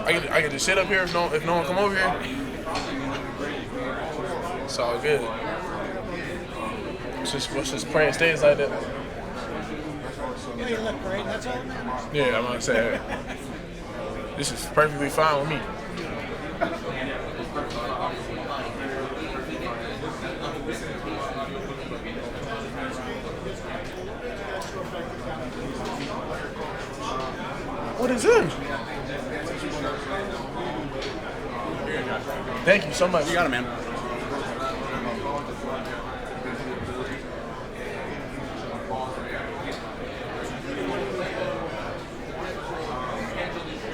I get to sit up here if no one come over here. It's all good. Let's just pray it stays like that. Yeah, you look great. That's all. Yeah, I'm gonna say this is perfectly fine with me. What is it? Thank you so much. You got it, man.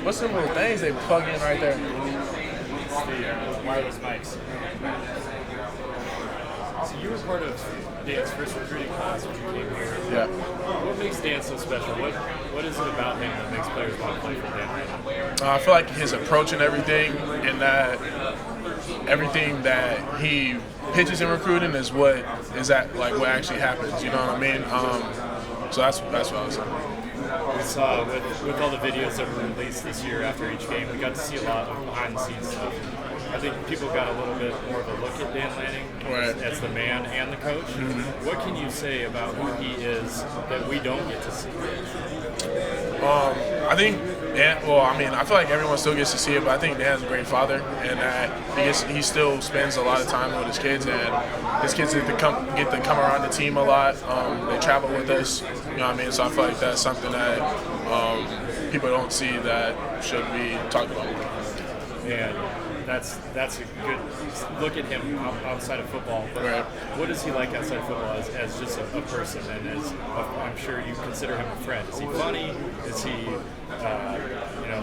What's some little things they plug in right there? It's the wireless mics. So you were part of Dan's first recruiting class when you came here. Yeah. What makes Dan so special? What is it about him that makes players want to play for Dan? I feel like his approach and everything, and that everything that he pitches in recruiting is what what actually happens. You know what I mean? So that's what I was saying. We saw with all the videos that were released this year after each game, we got to see a lot of behind-the-scenes stuff. I think people got a little bit more of a look at Dan Lanning as the man and the coach. Mm-hmm. What can you say about who he is that we don't get to see? I think I feel like everyone still gets to see it, but I think Dan's a great father, and that he still spends a lot of time with his kids, and his kids get to come around the team a lot. They travel with us, you know what I mean? So I feel like that's something that people don't see that should be talked about. And that's a good look at him outside of football. But right. What is he like outside of football as just a person, and I'm sure you consider him a friend? Is he funny? Is he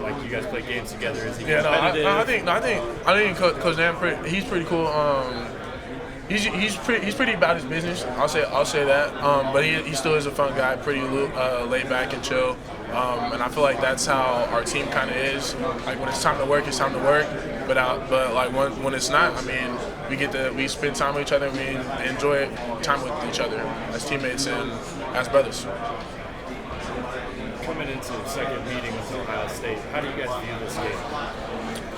like you guys play games together? Is he competitive? I think Coach Dan, he's pretty cool. He's pretty about his business. I'll say that. But he still is a fun guy, pretty laid back and chill. And I feel like that's how our team kind of is. Like when it's time to work, it's time to work. But like when it's not, I mean, we spend time with each other. And we enjoy time with each other as teammates and as brothers. Coming into the second meeting with Ohio State, how do you guys view this game?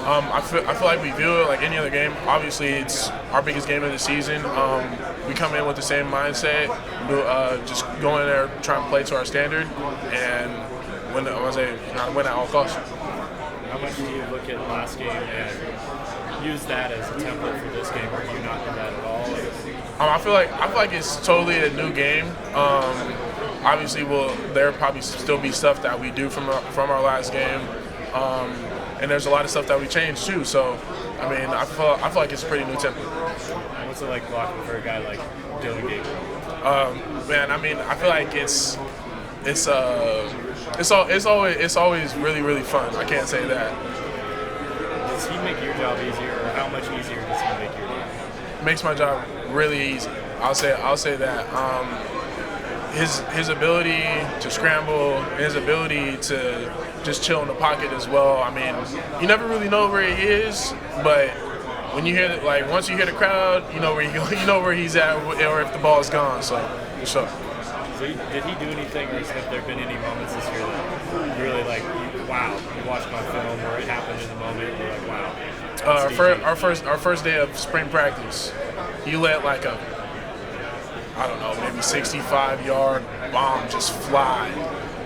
I feel like we view it like any other game. Obviously, it's our biggest game of the season. We come in with the same mindset, just go in there, try and play to our standard, and win at all costs. How much do you look at last game and use that as a template for this game, or do you not do that at all? I feel like it's totally a new game. Obviously, there'll probably still be stuff that we do from our last game. And there's a lot of stuff that we changed too. So, I mean, I feel like it's a pretty new template. What's it like blocking for a guy like Dylan Gabriel? Man, I mean, I feel like it's always really, really fun. I can't say that. Does he make your job easier, or how much easier does he make your job? It makes my job really easy. I'll say that. His ability to scramble, his ability to just chill in the pocket as well. I mean, you never really know where he is, but when you hear once you hear the crowd, you know where you know where he's at, or if the ball's gone. So, for sure. So did he do anything, or have there been any moments this year that really you watched my film where it happened in the moment, and you're like, wow. Our first day of spring practice, he let maybe 65-yard bomb just fly,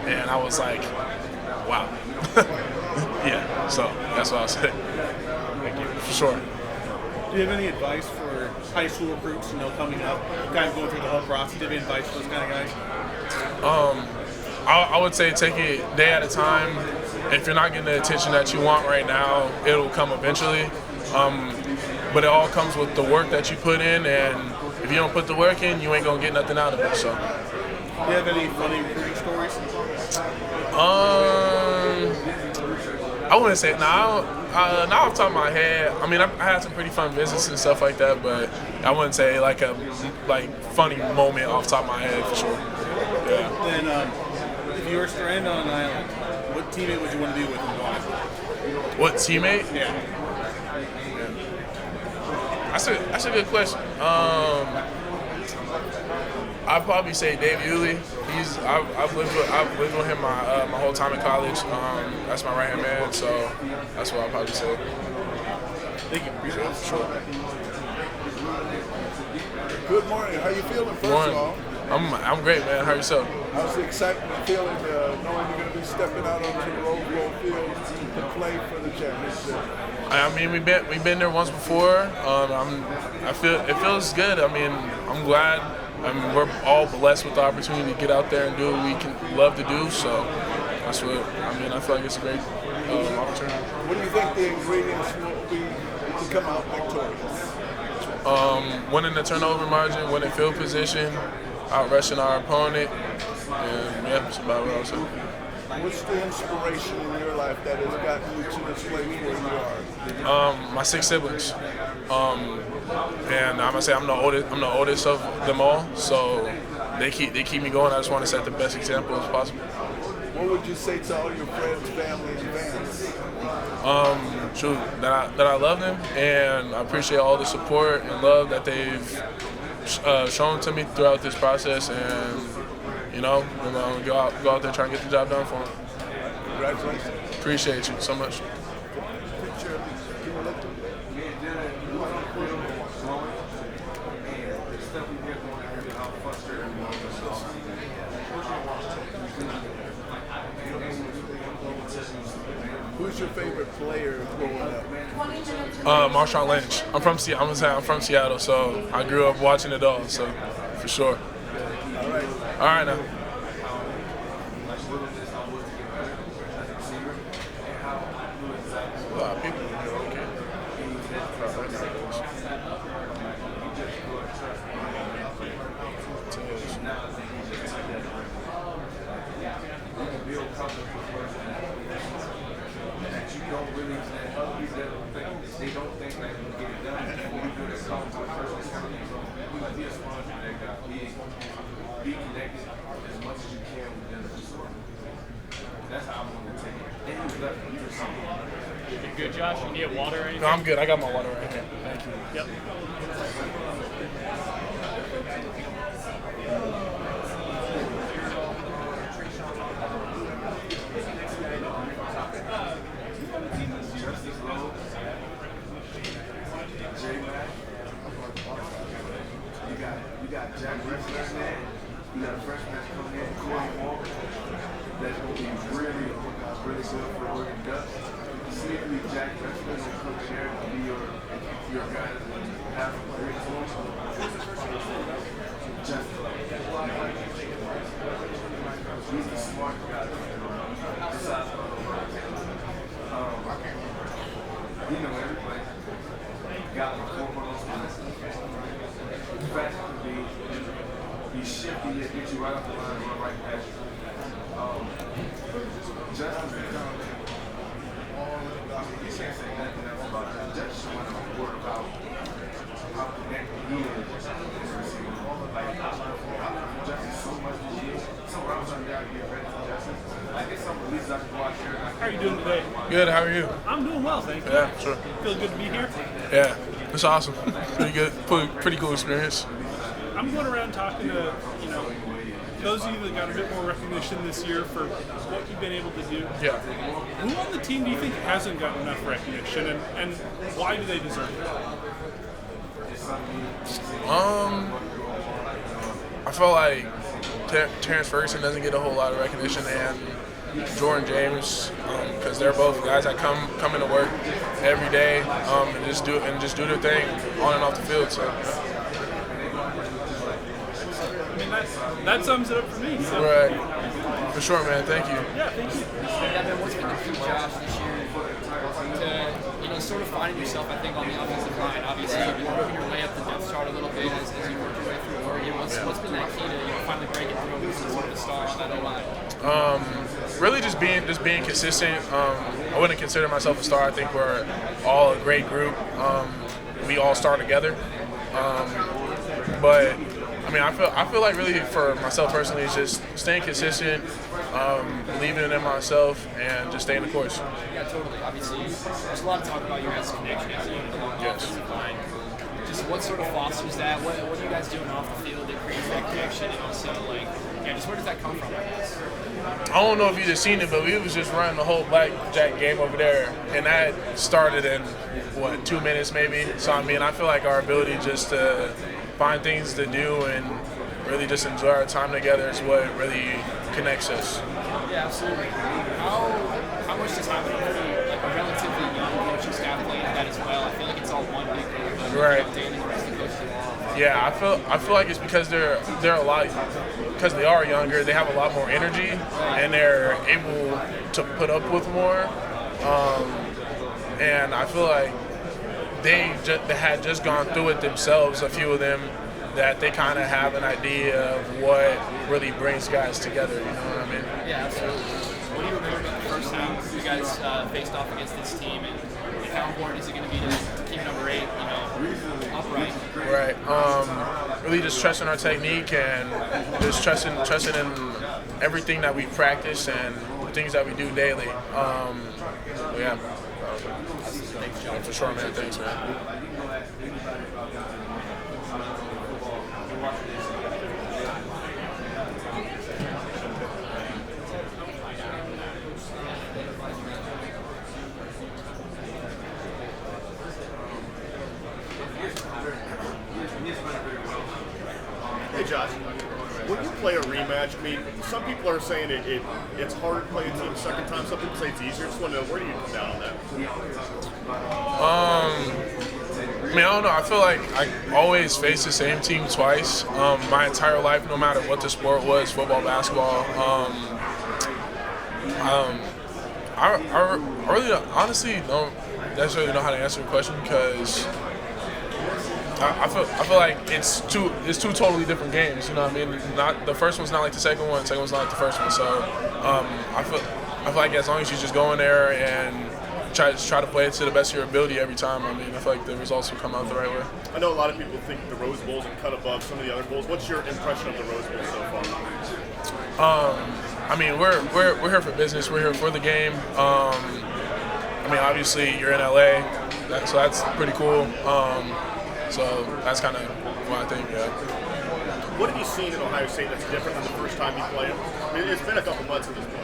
and I was like, wow. Yeah, so that's what I'll say. Thank you. For sure. Do you have any advice for high school recruits, coming up, kind of going through the whole process? Do you have any advice for those kind of guys? I would say take it day at a time. If you're not getting the attention that you want right now, it'll come eventually. But it all comes with the work that you put in, and if you don't put the work in, you ain't gonna get nothing out of it. So. Do you have any funny recruiting stories? I wouldn't say now off the top of my head. I mean, I had some pretty fun visits and stuff like that, but I wouldn't say like a funny moment off the top of my head for sure. Yeah. Then, if you were stranded on an island, what teammate would you want to be with and why? What teammate? Yeah. That's a good question. I'd probably say Dave Ulley. I've lived with him my whole time in college. That's my right hand man, so that's what I'll probably say. Thank you. Sure. Good morning. How you feeling, first of all? I'm great, man. How yourself? How's the excitement feeling, knowing you're going to be stepping out onto the Rose Bowl field to play for the championship? I mean, we've been there once before. I feel it feels good. I mean, I'm glad. I mean, we're all blessed with the opportunity to get out there and do what we love to do. So that's what I mean. I feel like it's a great opportunity. What do you think the ingredients will be to come out victorious? Winning the turnover margin, winning field position, out-rushing our opponent, and yeah, that's about what I'll say. What's the inspiration in your life that has gotten you to this place where you are? My 6 siblings, and I'm gonna say I'm the oldest of them all, so they keep me going. I just want to set the best example as possible. What would you say to all your friends, family, and fans? That I love them, and I appreciate all the support and love that they've shown to me throughout this process, and go out there, try and get the job done for them. Congratulations. Appreciate you so much. Who's your favorite player growing up? Marshawn Lynch. I'm from Seattle, so I grew up watching it all. So for sure. All right. All right now. A lot of people. Okay. They don't think that you get it done. And when you do this call to a person, we can be a sponsor that be connected as much as you can within the facility. That's how I'm going to take it. And you left for something. You good, Josh? You need water or anything? No, I'm good. I got my water right here. Thank you. Yep. You got Jack Wrestler in there. You got a freshman that's coming in, Corey Walker. That's going to be really good for Oregon Ducks. Sneakily, Jack Wrestler will come in there and be your guy that have a great form. He's a smart guy. You know everybody. Got the four fast to be shifty and get you right off the line and run right past you. Justin's become you can't say nothing else about that. Just showing a word about how connected he is as a receiver. Like, Justin's so much this year. So I was on down here ready for Justin. I guess some of the least I can watch here. How are you doing today? Good. How are you? I'm doing well, thank you. Yeah, sure. Feel good to be here? Yeah, it's awesome. Pretty good. Pretty cool experience. I'm going around talking to, those of you that got a bit more recognition this year for what you've been able to do. Yeah. Who on the team do you think hasn't gotten enough recognition, and why do they deserve it? I feel like Terrence Ferguson doesn't get a whole lot of recognition, and Jordan James, because they're both guys that come into work every day and just do their thing on and off the field. So. I mean, that sums it up for me. So. Right. For sure, man. Thank you. Yeah, thank you. Yeah, man, what's been the key, Josh, this year to sort of finding yourself, I think, on the offensive line? Obviously, you've been moving your way up the depth chart a little bit as you work your way through Oregon. What's been that key to finally breaking through and sort of a star on that O-line? Really just being consistent. I wouldn't consider myself a star. I think we're all a great group. We all star together. But I mean, I feel like really for myself personally, it's just staying consistent, believing in myself, and just staying the course. Yeah, totally. Obviously, there's a lot of talk about your guys' connection as you along the offensive line. Just what sort of fosters that? What are you guys doing off the field that creates that connection? And also, like, Yeah, just where does that come from? I don't know if you just seen it, but we was just running the whole blackjack game over there, and that started in, 2 minutes maybe? So, I mean, I feel like our ability just to find things to do and really just enjoy our time together is what really connects us. Yeah, absolutely. How much does having a relatively young coaching staff play into that as well? I feel like it's all one big group, but Right. updating the rest of the coaches along. Yeah, I feel like it's because they're a lot, because they are younger, they have a lot more energy, and they're able to put up with more. And I feel like they had just gone through it themselves, a few of them, that they kind of have an idea of what really brings guys together. You know what I mean? Yeah, absolutely. What do you remember about the first time you guys faced off against this team, and how important is it going to be to keep number 8, upright? Right. Really just trusting our technique and just trusting in everything that we practice and the things that we do daily. Yeah. Thanks, Josh. For sure, man. Thanks, man. Hey Josh, when you play a rematch, I mean, some people are saying it's harder to play a team second time. Some people say it's easier. Just want to know, where do you come down on that? I mean, I don't know. I feel like I always face the same team twice my entire life, no matter what the sport was, football, basketball. I really honestly don't necessarily know how to answer the question because I feel like it's two totally different games. You know what I mean? Not the first one's not like the second one. The second one's not like the first one. So I feel like as long as you just go in there and try to play it to the best of your ability every time, I mean, I feel like the results will come out the right way. I know a lot of people think the Rose Bowl's a cut above some of the other bowls. What's your impression of the Rose Bowl so far? I mean, we're here for business. We're here for the game. I mean, obviously you're in LA, so that's pretty cool. So that's kind of what I think. Yeah. What have you seen in Ohio State that's different than the first time you played? I mean, it's been a couple months at this point.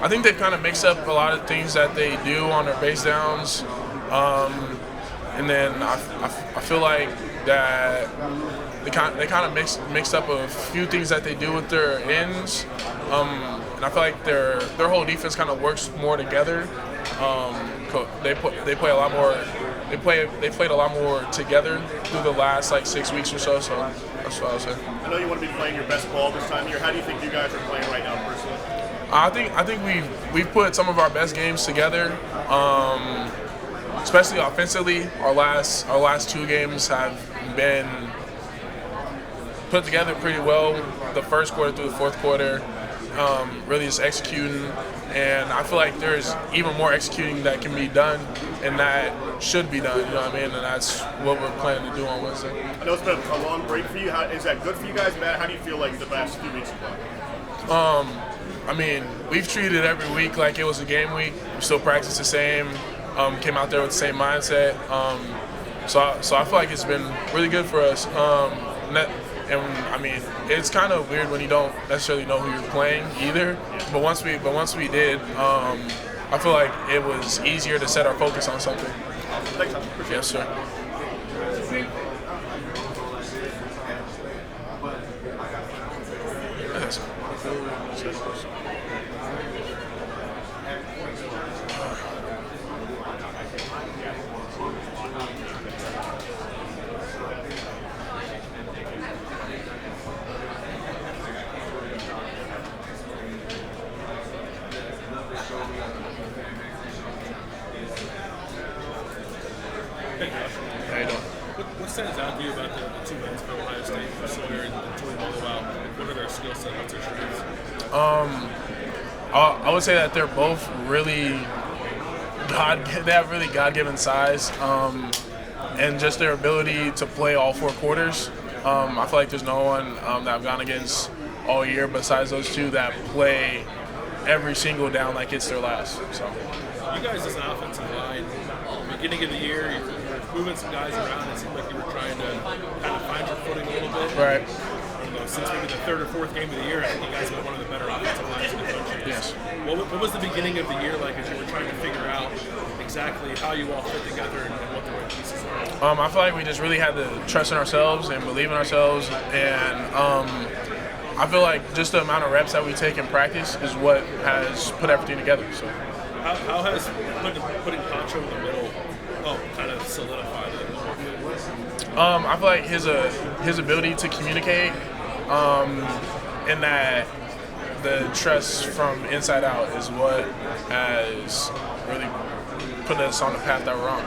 I think they've kind of mixed up a lot of things that they do on their base downs, and then I feel like that they kind of mixed up a few things that they do with their ends, and I feel like their whole defense kind of works more together. They play a lot more. They played a lot more together through the last 6 weeks or so. So that's what I would say. I know you want to be playing your best ball this time of year. How do you think you guys are playing right now, personally? I think we've put some of our best games together, especially offensively. Our last 2 games have been put together pretty well. The first quarter through the fourth quarter, really just executing, and I feel like there's even more executing that can be done, and that should be done. You know what I mean? And that's what we're planning to do on Wednesday. I know it's been a long break for you. Is that good for you guys, Matt? How do you feel like the past few weeks have gone? I mean, we've treated every week like it was a game week. We still practice the same. Came out there with the same mindset. So I feel like it's been really good for us. And I mean, it's kind of weird when you don't necessarily know who you're playing either. But once we did, I feel like it was easier to set our focus on something. Thanks, Tom. Appreciate it. Yes, sir. How you doing? What stands out to you about the 2 wins for Ohio State, Sawyer and Tori Mulliwell? What are their skill set? What's their strengths? I would say that they're both really they have really God-given size, and just their ability to play all 4 quarters. I feel like there's no one that I've gone against all year besides those 2 that play every single down like it's their last. So You guys as an offensive line, beginning of the year, you were moving some guys around. It seemed like you were trying to kind of find your footing a little bit. right. In the since maybe the third or fourth game of the year, I think you guys have been one of the better offensive lines in the country. Yes. What was the beginning of the year like as you were trying to figure out exactly how you all fit together and what the right pieces are? I feel like we just really had to trust in ourselves and believe in ourselves, and I feel like just the amount of reps that we take in practice is what has put everything together. So, how has putting Pancho in the middle kind of solidified it? I feel like his ability to communicate, and that the trust from inside out is what has really put us on the path that we're on.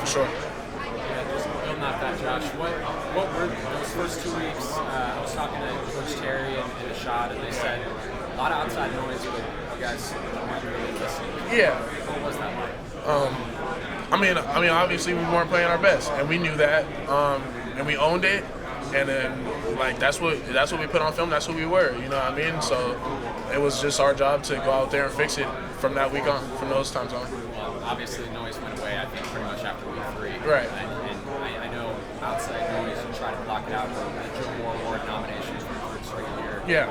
For sure. Building off that, Josh, what were those first 2 weeks? I was talking to Coach Terry and Shot, and they said a lot of outside noise, but you guys weren't really listening. Yeah. What was that like? I mean, obviously we weren't playing our best, and we knew that, and we owned it. And then, like, that's what we put on film. That's what we were. You know what I mean? So it was just our job to go out there and fix it from that week on, from those times on. Well, obviously, noise went away. I think pretty much after week 3. Right. And I know outside noise, you try to block it out for the Joe Moore Award nominations for the third straight year. Yeah.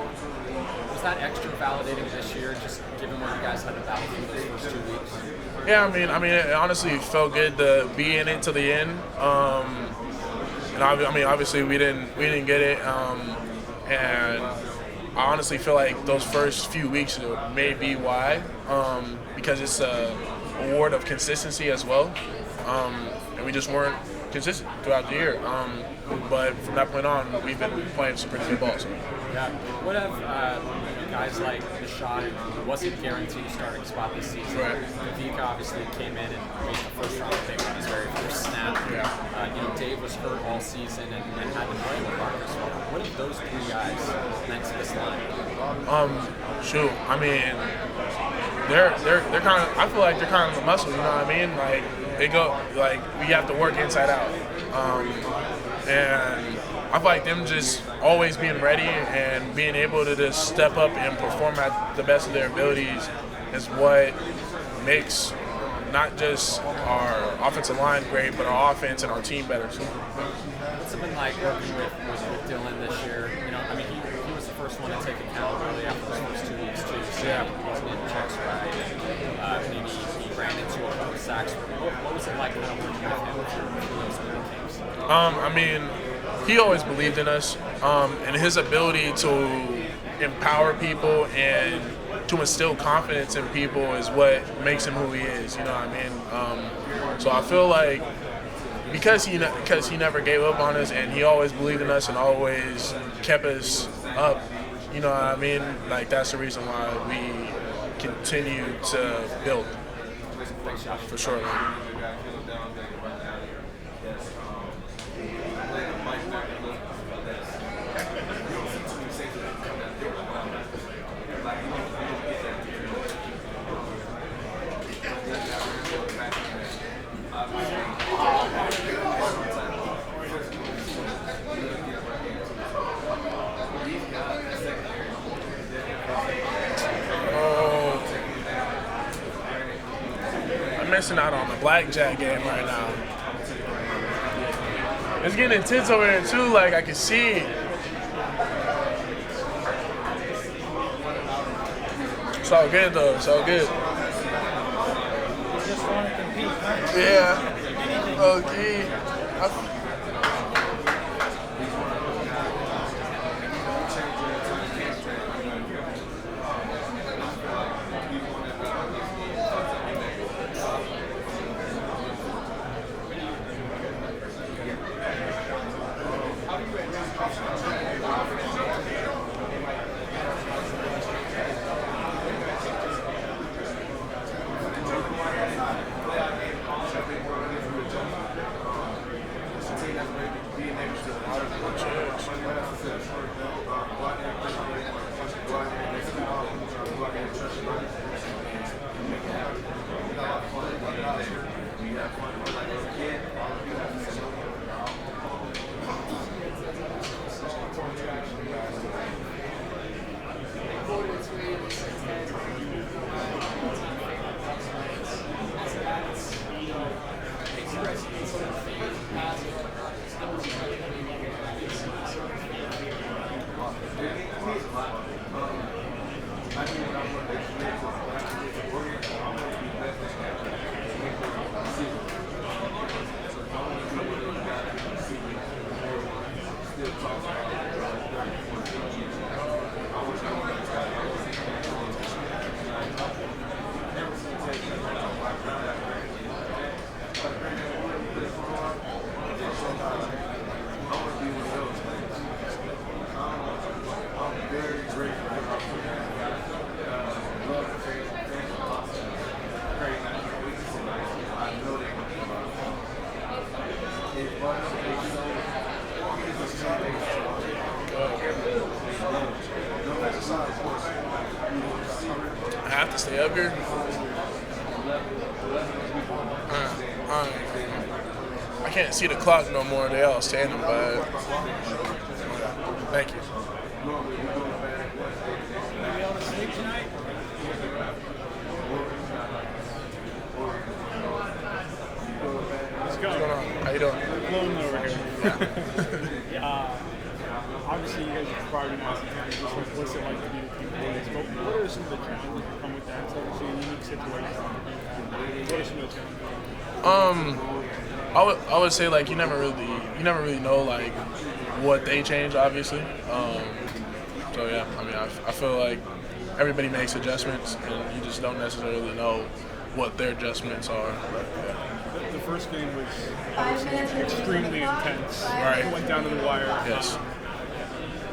Was that extra validating this year, just given what you guys had to battle through those first 2 weeks? Yeah, I mean, it honestly felt good to be in it to the end. And I mean, obviously we didn't get it, and I honestly feel like those first few weeks may be why, because it's a award of consistency as well, and we just weren't consistent throughout the year. But from that point on, we've been playing some pretty good balls. Yeah. What have guys like Rashad, who wasn't guaranteed a starting spot this season? Right. Vika obviously came in and made the first round pick on his very first snap. Yeah. Dave was hurt all season and had to play with Marcus. What have those 3 guys meant to this line? Shoot, I mean, they're kind of. I feel like they're kind of the muscle. You know what I mean? Like they go. Like we have to work inside out. And I feel like them just always being ready and being able to just step up and perform at the best of their abilities is what makes not just our offensive line great, but our offense and our team better. So. What's it been like working with Dylan this year? I mean, he was the first one to take account really after those first 2 weeks too. So Yeah. He was getting checks right. Maybe he ran into a couple sacks. What was it like kind of working with him through those early games? I mean, he always believed in us, and his ability to empower people and to instill confidence in people is what makes him who he is. You know what I mean? So I feel like because he never gave up on us, and he always believed in us and always kept us up. You know what I mean? Like that's the reason why we continue to build. Thanks, Josh. For sure. Man. Missing out on the blackjack game right now. It's getting intense over there too, like I can see it. It's all good though, it's all good. Just want to compete, huh? Yeah. Okay. stay up here. I can't see the clock no more. They all standing by it. Thank you. Maybe able to sleep tonight? Let's go. What's going on? How you doing? Blowing over here. Obviously, you guys are probably not just like, what's it like to be the team boys, but what are some of the challenges that come with that? It's obviously a unique situation. What are some of the challenges? I would say like you never really know like what they change, obviously. So yeah, I mean I feel like everybody makes adjustments and you just don't necessarily know what their adjustments are. But, yeah. The first game was obviously extremely intense. Right. It went down to the wire. Yes.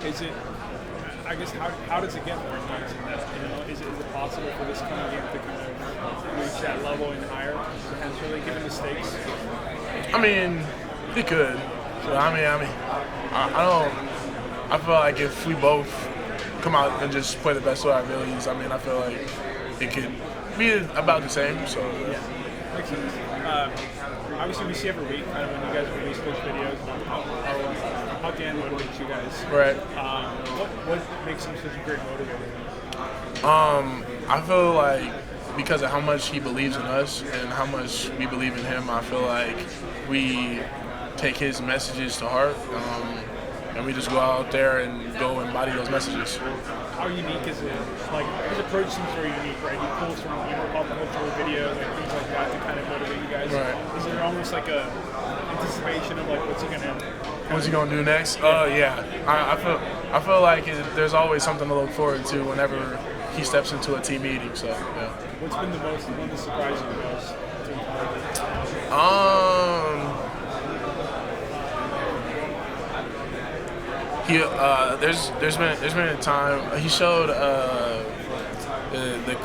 Is it? I guess how does it get more intense in that? You know, is it possible for this kind of game to kind of reach that level and higher potentially, given the stakes? I mean, it could. But I feel like if we both come out and just play the best of our abilities, I mean, I feel like it could be about the same. So yeah, makes sense. Obviously, we see every week kind of when you guys release those videos how Dan motivates you guys. Right. What makes him such a great motivator? I feel like because of how much he believes in us and how much we believe in him, I feel like we take his messages to heart, and we just go out there and go embody those messages. How unique is it? Like, his approach seems very unique, right? He pulls from pop cultural videos and things like that to kind of motivate you guys. Right. Is there almost like a anticipation of like what's he gonna do next? Yeah. I feel like there's always something to look forward to whenever he steps into a team meeting. So yeah. What's been the one that surprised you the most? There's been a time he showed the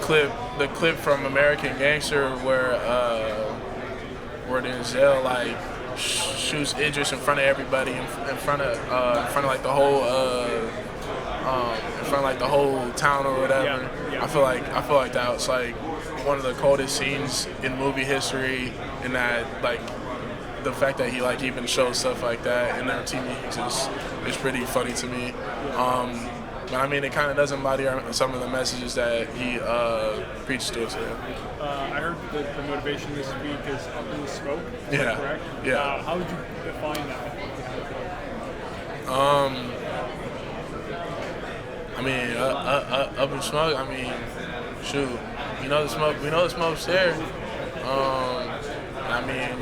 clip from American Gangster where Denzel like shoots Idris in front of everybody in front of like the whole in front of like the whole town or whatever. I feel like that was like one of the coldest scenes in movie history, and that like the fact that he like even shows stuff like that in their team meetings is pretty funny to me. But I mean, it kind of does embody some of the messages that he preaches to us. I heard that the motivation this week is up in the smoke. Is that correct? Yeah. How would you define that? I mean, up in smoke. I mean, shoot, we know the smoke's there. I mean,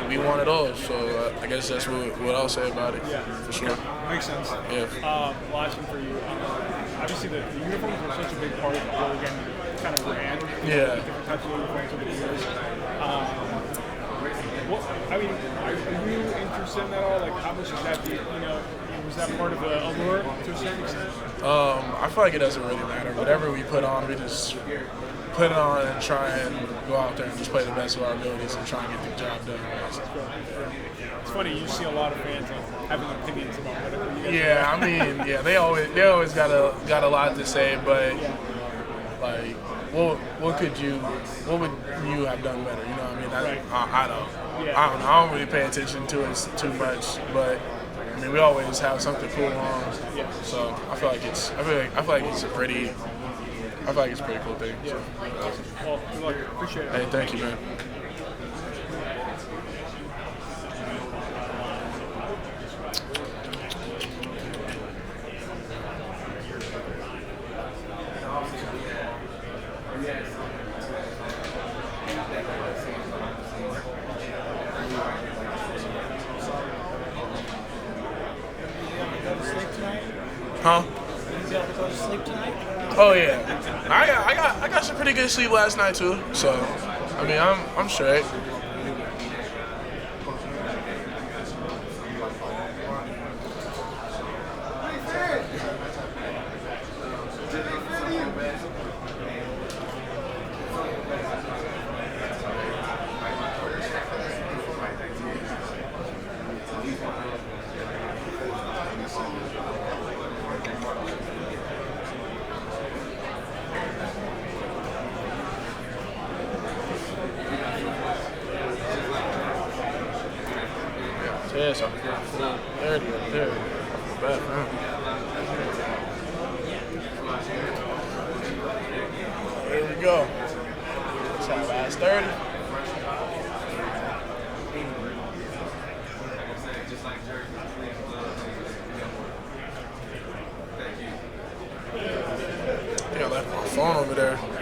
we want it all. So I guess that's what I'll say about it. Yeah, for sure. Makes sense. Yeah. Last one for you. Obviously, the uniforms were such a big part of the Oregon kind of brand. Yeah. Different types of uniforms over the years. Are you interested in that at all? Like, how much is that? Was that part of a allure to a certain extent? I feel like it doesn't really matter. Whatever we put on, we just put it on and try and go out there and just play the best of our abilities and try and get the job done. It's funny, you see a lot of fans like, having opinions about whatever you guys Yeah, I mean, yeah, they always got a lot to say, but like, what would you have done better? You know what I mean? I don't know. I don't really pay attention to it too much, but I mean, we always have something cool on. So I feel like it's a pretty cool thing. Yeah. So. Well, good luck. Appreciate it. Hey, thank you, man. Huh? You be able to go to sleep tonight? Oh yeah, I got some pretty good sleep last night too. So, I mean, I'm straight. Yeah, so I feel 30 right there. Bad for him. Here we go. Let's have last 30. I think I left my phone over there.